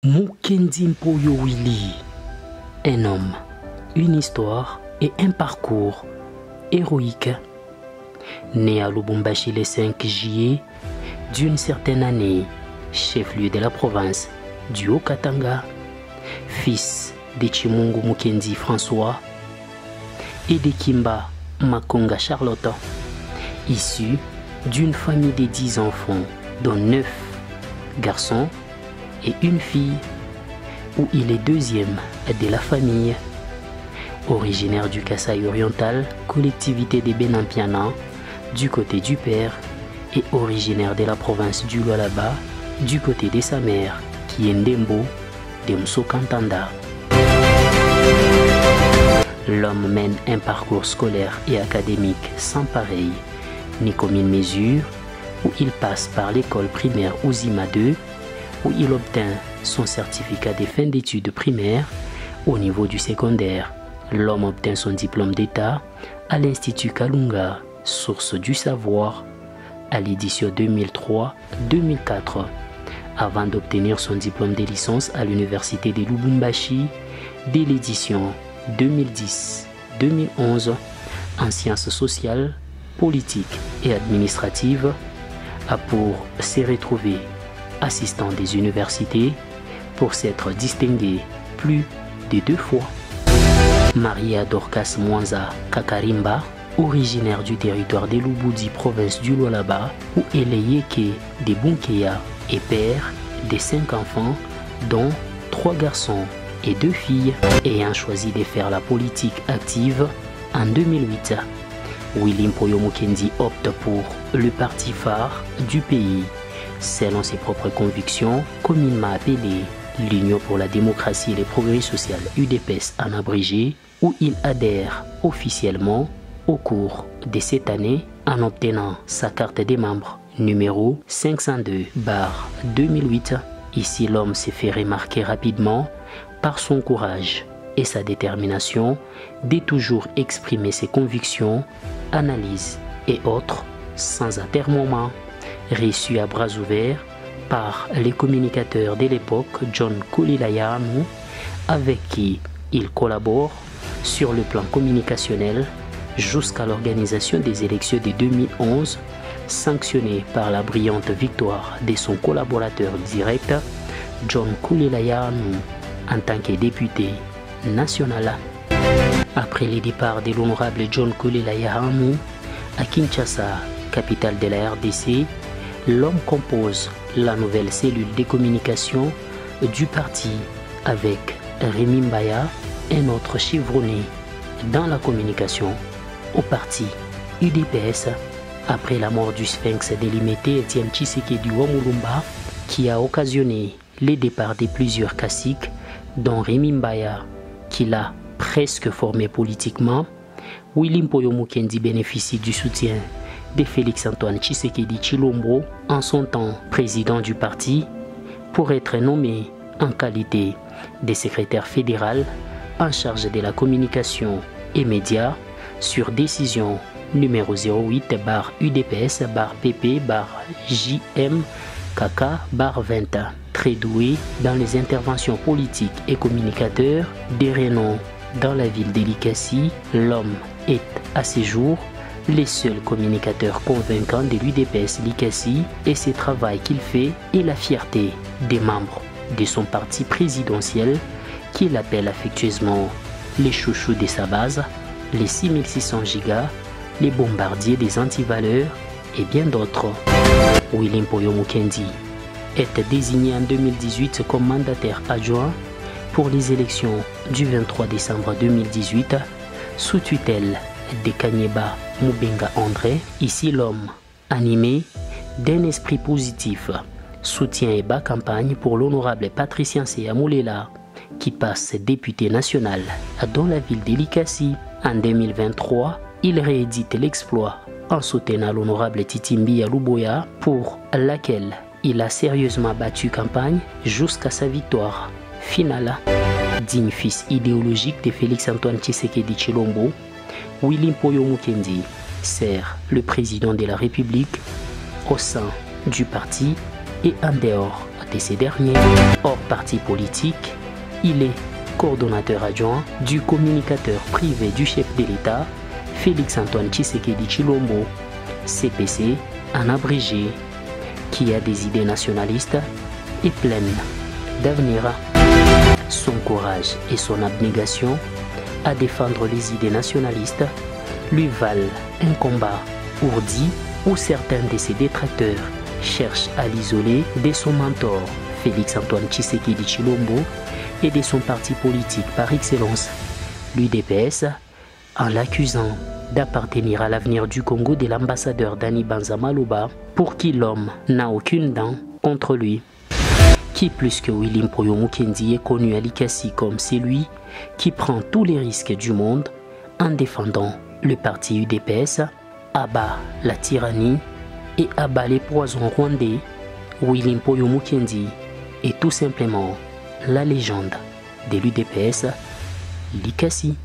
Mukendi Mpoyo Willy, un homme, une histoire et un parcours héroïque. Né à Lubumbashi le 5 juillet d'une certaine année, chef-lieu de la province du Haut-Katanga, fils de Chimungu Mukendi François et de Kimba Makonga Charlotte, issu d'une famille de 10 enfants, dont 9 garçons et une fille, où il est deuxième de la famille. Originaire du Kasaï oriental, collectivité de Benampiana, du côté du père, et originaire de la province du Lualaba, du côté de sa mère, qui est Ndembo de Msokantanda. L'homme mène un parcours scolaire et académique sans pareil, ni commune mesure, où il passe par l'école primaire Ouzima 2, où il obtint son certificat de fin d'études primaires. Au niveau du secondaire, l'homme obtint son diplôme d'État à l'Institut Kalunga, source du savoir, à l'édition 2003-2004, avant d'obtenir son diplôme de licence à l'Université de Lubumbashi dès l'édition 2010-2011 en sciences sociales, politiques et administratives, a pour se retrouver assistant des universités pour s'être distingué plus de 2 fois. Maria Dorcas Mwanza Kakarimba, originaire du territoire de Lubudi, province du Lualaba, où elle est Yeke de Bunkeya et père de 5 enfants, dont 3 garçons et 2 filles, ayant choisi de faire la politique active en 2008. Willy Mpoyo Mukendi opte pour le parti phare du pays, selon ses propres convictions, communément appelé l'Union pour la démocratie et le progrès social, UDPS en abrégé, où il adhère officiellement au cours de cette année en obtenant sa carte des membres numéro 502/2008. Ici, l'homme s'est fait remarquer rapidement par son courage et sa détermination de toujours exprimer ses convictions, analyses et autres sans atermoiement, reçu à bras ouverts par les communicateurs de l'époque John Kulilayanu, avec qui il collabore sur le plan communicationnel jusqu'à l'organisation des élections de 2011, sanctionné par la brillante victoire de son collaborateur direct John Kulilayanu en tant que député national. Après le départ de l'honorable John Kulilayanu à Kinshasa, capitale de la RDC, l'homme compose la nouvelle cellule de communication du parti avec Rémi Mbaya, un autre chevronné dans la communication au parti UDPS, après la mort du sphinx délimité Etienne Tshisekedi Wamulumba, qui a occasionné le départ de plusieurs caciques, dont Rémi Mbaya, qui l'a presque formé politiquement. Willy Mpoyo Mukendi bénéficie du soutien de Félix-Antoine Tshisekedi Tshilombo, en son temps président du parti, pour être nommé en qualité de secrétaire fédéral en charge de la communication et médias sur décision numéro 08/UDPS/PP/JM/KK/20. Très doué dans les interventions politiques et communicateurs, des renoms dans la ville de Likasi, l'homme est à ce jour le seul communicateur convaincant de l'UDPS Likasi, et ce travail qu'il fait est la fierté des membres de son parti présidentiel, qu'il appelle affectueusement les chouchous de sa base, les 6600 gigas, les bombardiers des antivaleurs et bien d'autres. Willy Mpoyo Mukendi est désigné en 2018 comme mandataire adjoint pour les élections du 23 décembre 2018 sous tutelle de Kanyeba Mubenga André. Ici, l'homme, animé d'un esprit positif, soutient et bat campagne pour l'honorable Patricien Seyamoulela, qui passe député national dans la ville de Likasi. En 2023, il réédite l'exploit en soutenant l'honorable Titimbi Aluboya, pour laquelle il a sérieusement battu campagne jusqu'à sa victoire finale. Digne fils idéologique de Félix-Antoine Tshisekedi Tshilombo, Willy Mpoyo Mukendi sert le président de la République au sein du parti et en dehors de ces derniers. Hors parti politique, il est coordonnateur adjoint du communicateur privé du chef de l'État, Félix-Antoine Tshisekedi Tshilombo, CPC en abrégé, qui a des idées nationalistes et pleines d'avenir. Son courage et son abnégation à défendre les idées nationalistes lui valent un combat ourdi où certains de ses détracteurs cherchent à l'isoler de son mentor Félix-Antoine Tshisekedi Tshilombo et de son parti politique par excellence, l'UDPS, en l'accusant d'appartenir à l'avenir du Congo de l'ambassadeur Dani Banza Maloba, pour qui l'homme n'a aucune dent contre lui. Qui plus que Willy Mpoyo Mukendi est connu à Likasi comme celui qui prend tous les risques du monde en défendant le parti UDPS, abat la tyrannie et abat les poisons rwandais. Willy Mpoyo Mukendi est tout simplement la légende de l'UDPS Likasi.